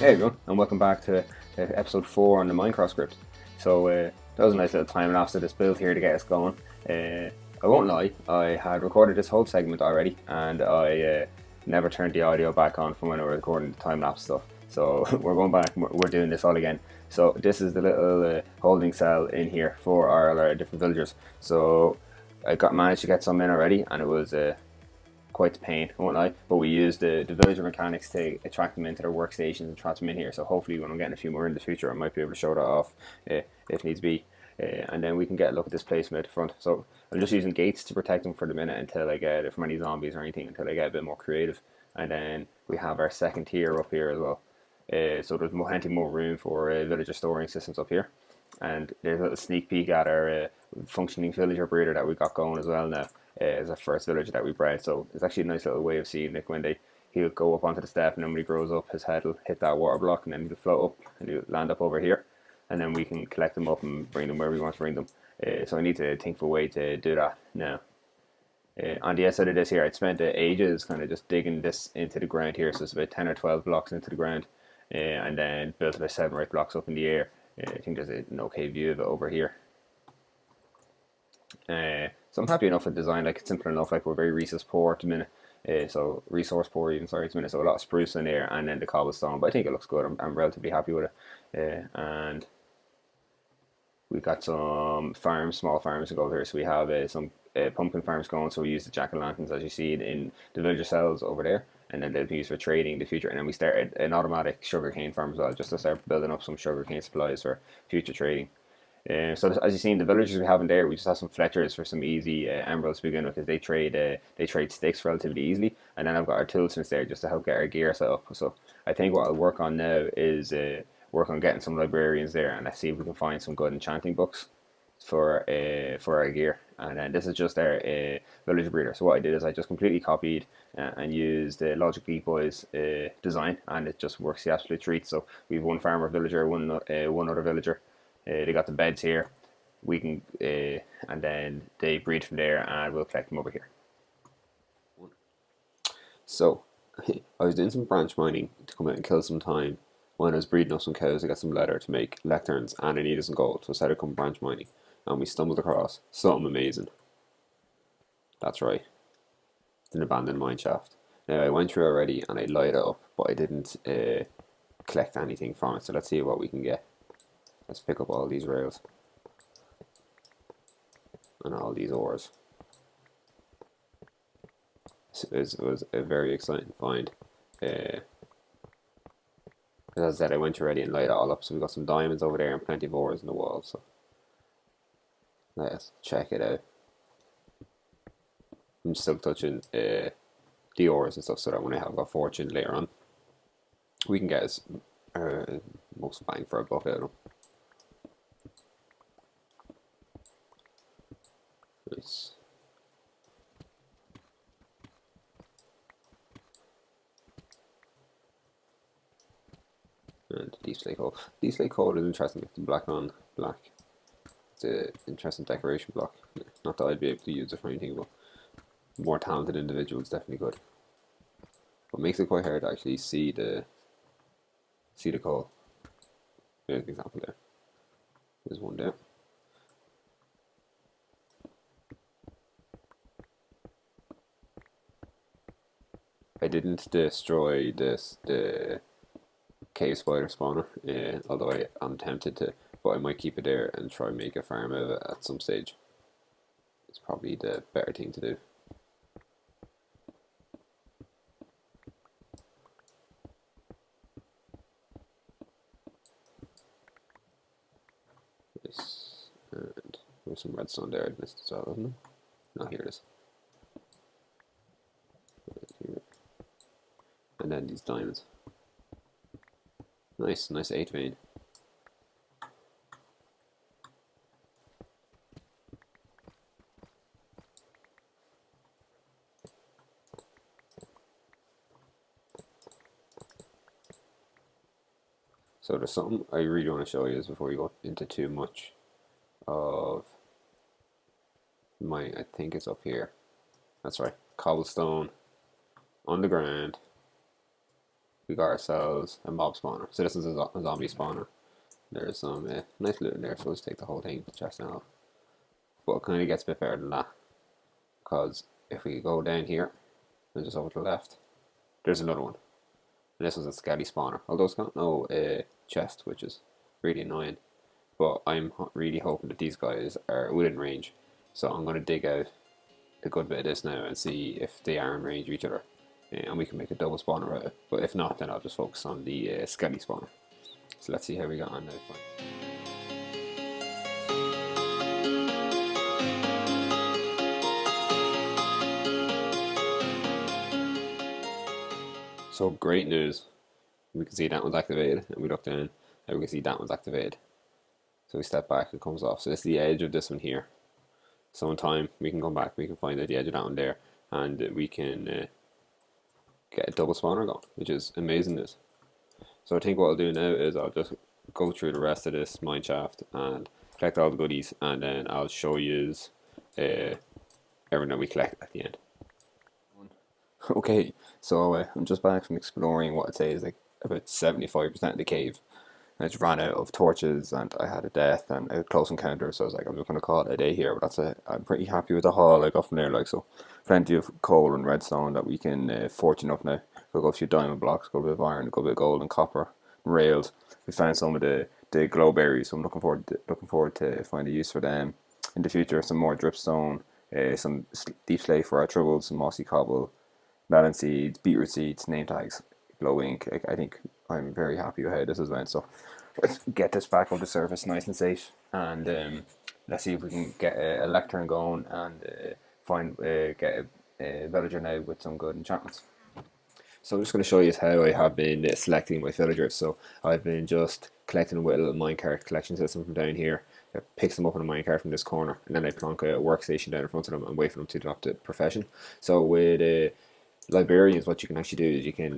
Hey everyone, and welcome back to episode 4 on the Minecraft script. So that was a nice little time lapse of this build here to get us going. I won't lie, I had recorded this whole segment already, and I never turned the audio back on from when I was recording the time lapse stuff. So we're going back, we're doing this all again. So this is the little holding cell in here for our different villagers. So I managed to get some in already, and it was quite the pain, I won't lie. But we used the villager mechanics to attract them into their workstations and trot them in here. So hopefully when I'm getting a few more in the future, I might be able to show that off if needs be. And then we can get a look at this placement at the front. So I'm just using gates to protect them for the minute until I get it from any zombies or anything, until I get a bit more creative. And then we have our second tier up here as well. So there's plenty more room for villager storing systems up here. And there's a little sneak peek at our functioning villager breeder that we got going as well now. As our first villager that we bred, so it's actually a nice little way of seeing it when he'll go up onto the step, and then when he grows up, his head will hit that water block, and then he'll float up and he'll land up over here, and then we can collect them up and bring them where we want to bring them. So I need to think of a way to do that now. On the outside of this here, I'd spent ages kind of just digging this into the ground here, so it's about 10 or 12 blocks into the ground, and then built about 7 or 8 blocks up in the air. I think there's an okay view of it over here. So I'm happy enough with design. Like, it's simple enough. Like, we're very resource poor at the minute. So resource poor even, sorry, at the minute. So a lot of spruce in there, and then the cobblestone. But I think it looks good. I'm relatively happy with it. And we've got some farms, small farms to go here. So we have some pumpkin farms going. So we use the jack-o'-lanterns, as you see in the villager cells over there. And then they'll be used for trading in the future. And then we started an automatic sugarcane farm as well, just to start building up some sugarcane supplies for future trading. So as you see in the villagers we have in there, we just have some fletchers for some easy emeralds to begin with, because they trade sticks relatively easily, and then I've got our toolsmiths there just to help get our gear set up. So I think what I'll work on now is work on getting some librarians there, and let's see if we can find some good enchanting books for our gear. And then this is just our village breeder. So what I did is I just completely copied and used the Logic Leap Boys design, and it just works the absolute treat. So we have one farmer villager, one other villager. They got the beds here. We can, and then they breed from there, and we'll collect them over here. So, I was doing some branch mining to come out and kill some time. When I was breeding up some cows, I got some leather to make lecterns, and I needed some gold, so I started coming branch mining, and we stumbled across something amazing. That's right, an abandoned mine shaft. Now I went through already, and I lighted it up, but I didn't collect anything from it. So let's see what we can get. Let's pick up all these rails and all these ores. It was a very exciting find. As I said, I went already and light it all up, so we got some diamonds over there and plenty of ores in the wall. So let's check it out. I'm still touching the ores and stuff, so that when I have a fortune later on, we can get most bang for a buck out of them. Nice. And deep slate coal. Deep slate coal is interesting. The black on black. It's an interesting decoration block. Not that I'd be able to use it for anything, but more talented individuals definitely could. What makes it quite hard to actually see the coal. There's an example there. There's one there. I didn't destroy the cave spider spawner, although I'm tempted to, but I might keep it there and try and make a farm of it at some stage. It's probably the better thing to do. Nice. And there's some redstone there I missed as well, isn't it? No, here it is. And then these diamonds. Nice 8 vein. So there's something I really want to show you before we go into too much of I think it's up here. That's right, cobblestone on the ground. we got ourselves a mob spawner. So this is a zombie spawner. There's some nice loot in there, so let's take the whole thing to chest now. But it kind of gets a bit better than that, because if we go down here and just over to the left, there's another one. And this was a skelly spawner, although it's got no chest, which is really annoying. But I'm really hoping that these guys are within range, so I'm going to dig out a good bit of this now and see if they are in range of each other, and we can make a double spawner out of it. But if not, then I'll just focus on the skelly spawner. So let's see how we got on now. Fine. So great news. We can see that one's activated, and we look down and we can see that one's activated. So we step back, it comes off. So this is the edge of this one here. So in time we can come back, we can find the edge of that one there, and we can get a double spawner going, which is amazing news. So I think what I'll do now is I'll just go through the rest of this mine shaft and collect all the goodies, and then I'll show you everything that we collect at the end. Okay, so I'm just back from exploring what I'd say is like about 75% of the cave. I just ran out of torches and I had a death and a close encounter, so I was like, I'm just going to call it a day here, but that's it. I'm pretty happy with the haul I got from there, like, so plenty of coal and redstone that we can fortune up now. We'll go a few diamond blocks, go a bit of iron, go a bit of gold and copper, and rails. We found some of the glow berries, so I'm looking forward to finding use for them in the future. Some more dripstone, some deep slate for our troubles, some mossy cobble, melon seeds, beetroot seeds, name tags, glow ink. I think I'm very happy with how this has went. So let's get this back on the surface nice and safe, and let's see if we can get a lectern going and get a villager now with some good enchantments. So I'm just going to show you how I have been selecting my villagers. So I've been just collecting them with a little minecart collection system from down here. It picks them up on a minecart from this corner, and then I plonk a workstation down in front of them and wait for them to drop the profession. So with librarians, what you can actually do is you can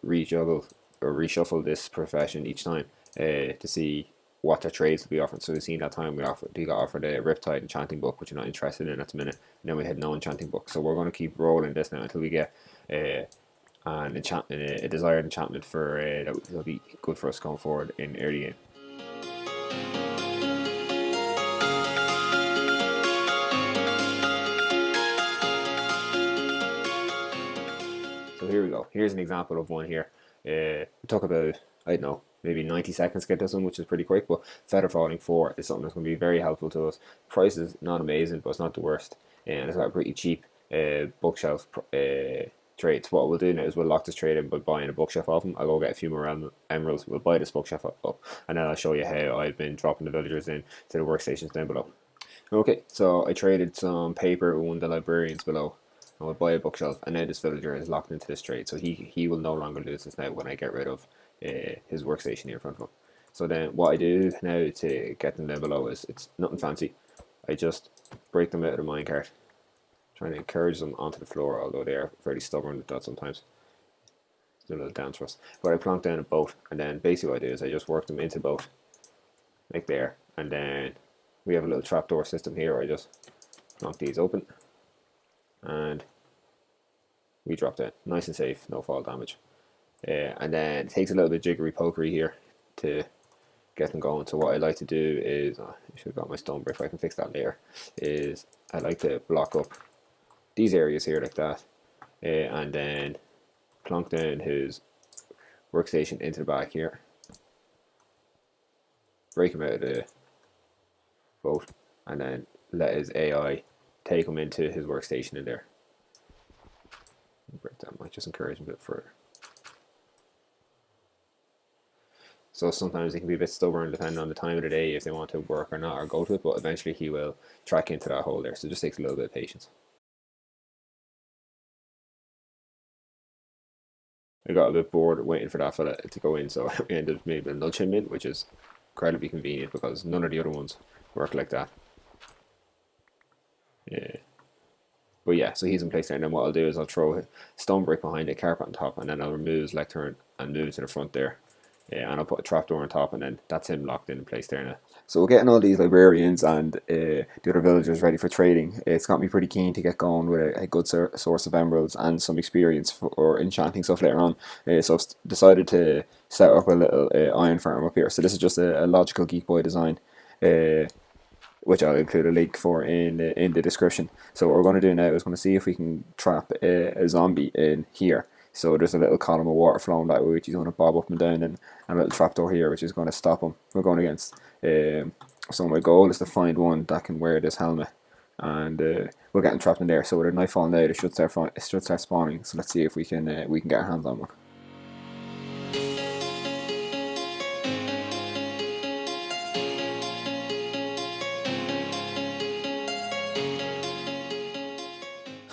rejuggle or reshuffle this profession each time to see what their trades will be offered. So we've seen that time we got offered a Riptide enchanting book, which you're not interested in at the minute, and then we had no enchanting book. So we're going to keep rolling this now until we get a desired enchantment for that will be good for us going forward in early game. So here we go. Here's an example of one here. It took about, I don't know, maybe 90 seconds to get this one, which is pretty quick, but Feather Falling 4 is something that's going to be very helpful to us. Price is not amazing, but it's not the worst, and it's got a pretty cheap bookshelf trade. So what we'll do now is we'll lock this trade in by buying a bookshelf off him. I'll go get a few more emeralds, we'll buy this bookshelf up, and then I'll show you how I've been dropping the villagers in to the workstations down below. Okay, so I traded some paper with one of the librarians below, and we'll buy a bookshelf, and now this villager is locked into this trade, so he will no longer lose this now when I get rid of his workstation here in front of him. So then what I do now to get them down below is, it's nothing fancy. I just break them out of the minecart, trying to encourage them onto the floor, although they are fairly stubborn with that sometimes. It's a little dance for us. But I plonk down a boat, and then basically what I do is I just work them into the boat, like there, and then we have a little trapdoor system here where I just plonk these open, and we drop down, nice and safe, no fall damage. And then it takes a little bit of jiggery pokery here to get them going. So what I like to do is, I should have got my stone brick, I can fix that later, is I like to block up these areas here like that, and then plonk down his workstation into the back here, break him out of the boat, and then let his AI take him into his workstation in there. Break that, might just encourage him a bit further. So sometimes he can be a bit stubborn depending on the time of the day if they want to work or not, or go to it, but eventually he will track into that hole there, so it just takes a little bit of patience. I got a bit bored waiting for that fella to go in, so we ended up maybe nudge him in, which is incredibly convenient because none of the other ones work like that. Yeah. But yeah, so he's in place there, and then what I'll do is I'll throw a stone brick behind it, carpet on top, and then I'll remove his lectern and move it to the front there. and I'll put a trapdoor on top, and then that's him locked in place there now. So we're getting all these librarians and the other villagers ready for trading. It's got me pretty keen to get going with a good source of emeralds and some experience for enchanting stuff later on. So I've decided to set up a little iron farm up here. So this is just a logical Geek Boy design. Which I'll include a link for in the description. So what we're going to do now is going to see if we can trap a zombie in here. So there's a little column of water flowing that way, which is going to bob up and down, and a little trapdoor here, which is going to stop him. We're going against. So my goal is to find one that can wear this helmet, and we're getting trapped in there. So with a knife falling out, it should start spawning. So let's see if we can get our hands on one.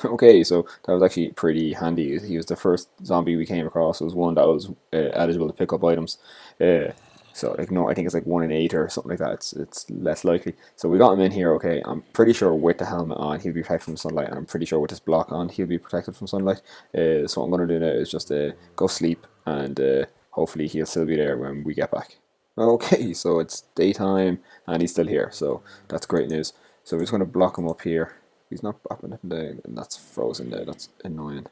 Okay, so that was actually pretty handy. He was the first zombie we came across. It was one that was eligible to pick up items. So like no, I think it's like 1 in 8 or something like that. It's less likely. So we got him in here. Okay, I'm pretty sure with the helmet on he'll be protected from sunlight, and I'm pretty sure with this block on he'll be protected from sunlight. So what I'm gonna do now is just go sleep, and hopefully he'll still be there when we get back. Okay, so it's daytime and he's still here. So that's great news. So we're just gonna block him up here. He's not up and down, and that's frozen there. That's annoying.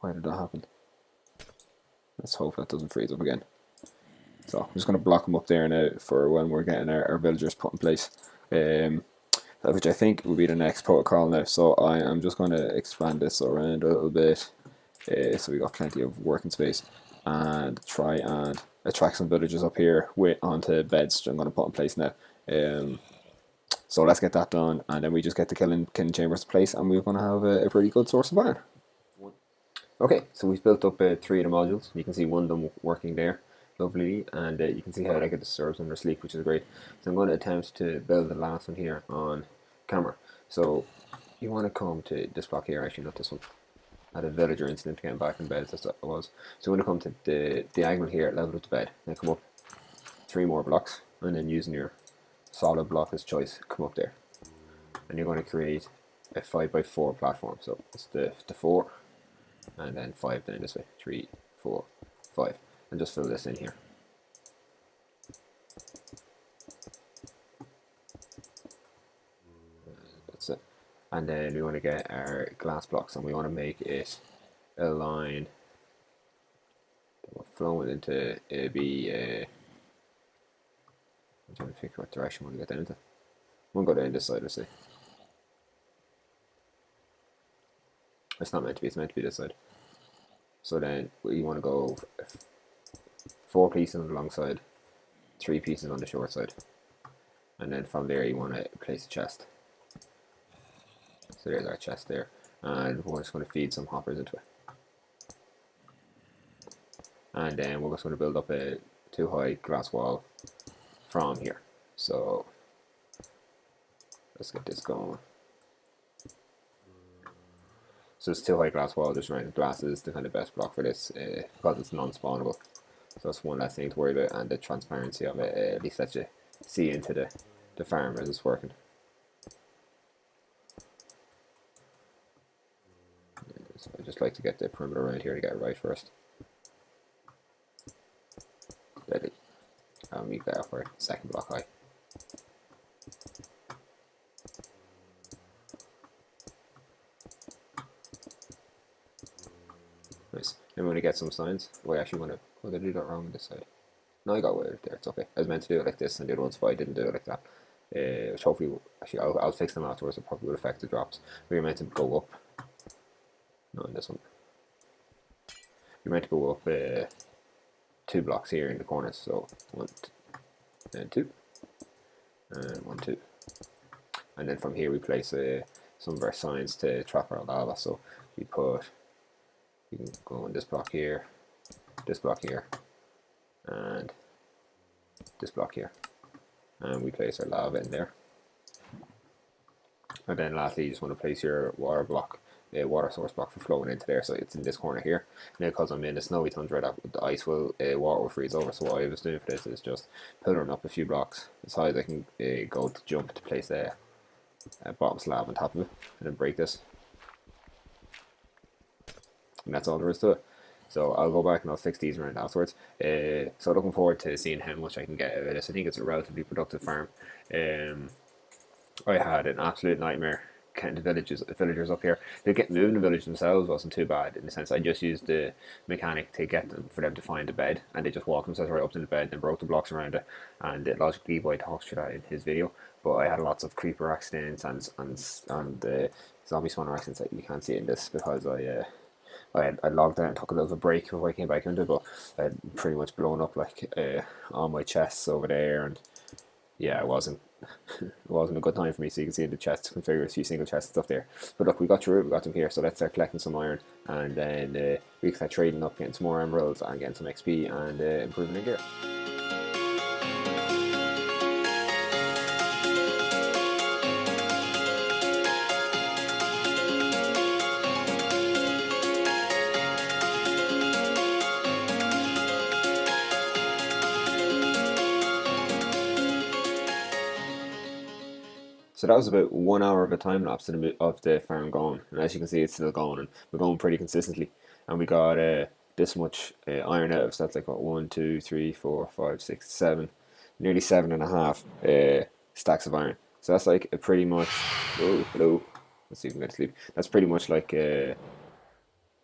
Why did that happen? Let's hope that doesn't freeze up again. So I'm just going to block him up there now for when we're getting our villagers put in place. Which I think will be the next protocol now. So I am just going to expand this around a little bit. So we got plenty of working space. And try and attract some villagers up here onto beds I'm going to put in place now. So let's get that done, and then we just get the killing chambers in place, and we're going to have a pretty good source of iron. Okay, so we've built up 3 of the modules. You can see one of them working there, lovely, and you can see how it disturbs under sleep, which is great. So I'm going to attempt to build the last one here on camera. So you want to come to this block here, actually not this one. I had a villager incident getting back in bed, that's what it was. So you want to come to the diagonal here, level up the bed, then come up 3 more blocks, and then using your solid block as choice, come up there, and you're going to create a 5x4 platform. So it's the 4, and then 5 down this way, 3, 4, 5, and just fill this in here. That's it. And then we want to get our glass blocks, and we want to make it a line that will flow into be. I'm trying to figure what direction I want to get down into. I'm going to go down this side, let's see. It's not meant to be, it's meant to be this side. So then you want to go 4 pieces on the long side, 3 pieces on the short side. And then from there you want to place a chest. So there's our chest there. And we're just going to feed some hoppers into it. And then we're just going to build up a 2-high glass wall from here. So let's get this going. So it's 2-high glass wall just around the glass is the kind of best block for this because it's non-spawnable. So that's one less thing to worry about, and the transparency of it at least lets you see into the farm as it's working. So I just like to get the perimeter around here to get it right first. Ready. I'll make that for second block high. Nice. Then we're going to get some signs. Oh, I actually want to. Oh, did I do that wrong on this side? No, I got away with it there. It's okay. I was meant to do it like this and the other ones, but I didn't do it like that. Which hopefully, actually, I'll fix them afterwards. It probably would affect the drops. We were meant to go up. No, in this one. You're meant to go up 2 blocks here in the corners. So 1, and 2, and 1, 2, and then from here we place some of our signs to trap our lava. So you can go on this block here, and this block here, and we place our lava in there. And then lastly, you just want to place your water block, water source block for flowing into there. So it's in this corner here. Now, because I'm in the snowy tundra, the ice will, water will freeze over. So what I was doing for this is just pillaring up a few blocks as high as I can go to jump to place a bottom slab on top of it, and then break this. And that's all there is to it. So I'll go back and I'll fix these around afterwards. So looking forward to seeing how much I can get out of this. I think it's a relatively productive farm. I had an absolute nightmare getting the villagers up here. They get moving the village themselves wasn't too bad in the sense I just used the mechanic to get them for them to find the bed, and they just walked themselves right up to the bed and broke the blocks around it. And logically, boy talks through that in his video. But I had lots of creeper accidents and zombie spawner accidents that you can't see in this because I logged out and took a little bit of a break before I came back into it, but I had pretty much blown up like all my chests over there, and yeah, it wasn't a good time for me. So you can see in the chest configure a few single chest stuff there. But look, we got through it, we got them here, so let's start collecting some iron, and then we can start trading up, getting some more emeralds and getting some XP and improving our gear. So that was about 1 hour of a time lapse of the farm going, and as you can see, it's still going, and we're going pretty consistently. And we got this much iron out of, so that's like what, 1, 2, 3, 4, 5, 6, 7, nearly 7.5 stacks of iron. So that's like a pretty much. Oh, hello. Let's see if we can get to sleep. That's pretty much like an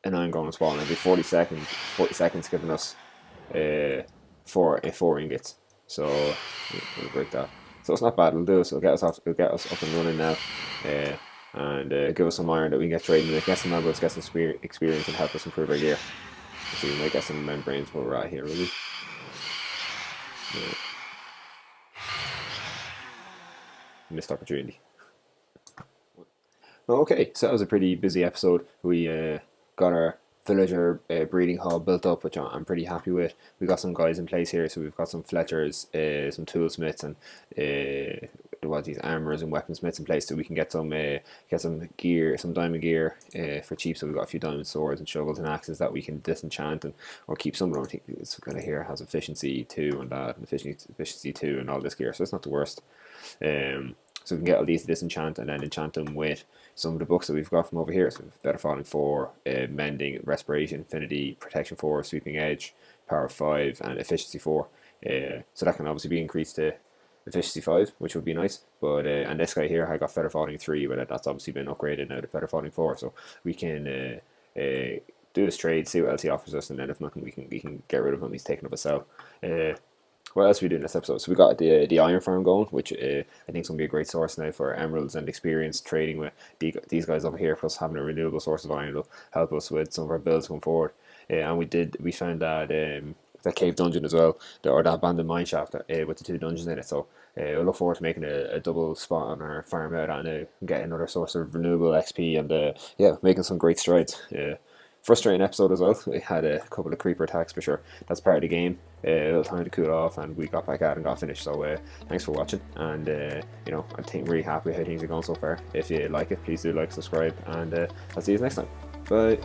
iron going spawn every 40 seconds. 40 seconds giving us four ingots. So we'll break that. So it's not bad. It'll do us. It'll get us up and running now, and give us some iron that we can get trading with, get some emeralds, get some experience, and help us improve our gear. So we might get some membranes where we're at here, really. Yeah. Missed opportunity. Okay, so that was a pretty busy episode. We got our villager breeding hall built up, which I'm pretty happy with. We got some guys in place here, so we've got some Fletchers, some toolsmiths, and these armorers and weaponsmiths in place, so we can get some gear, some diamond gear for cheap. So we've got a few diamond swords and shovels and axes that we can disenchant and or keep some of them. I think it's kind of here has efficiency 2 and that, and efficiency 2 and all this gear, so it's not the worst. So we can get all these to disenchant and then enchant them with some of the books that we've got from over here. So Better Falling 4, Mending, Respiration, Infinity, Protection 4, Sweeping Edge, Power 5, and Efficiency 4. So that can obviously be increased to Efficiency 5, which would be nice. But and this guy here, I got Feather Falling 3, but that's obviously been upgraded now to Feather Falling 4. So we can do this trade, see what else he offers us, and then if nothing, we can get rid of him. He's taking up a sell. What else we do in this episode? So we got the iron farm going, which I think is going to be a great source now for emeralds and experience trading with these guys over here. Plus having a renewable source of iron will help us with some of our builds going forward. And we found that cave dungeon as well, or that abandoned mine shaft with the 2 dungeons in it. So I look forward to making a double spot on our farm out and get another source of renewable XP and making some great strides. Frustrating episode as well. We had a couple of creeper attacks for sure. That's part of the game. A little time to cool off, and we got back out and got finished. So thanks for watching, and I think I'm really happy with how things are going so far. If you like it, please do like, subscribe, and I'll see you next time. Bye.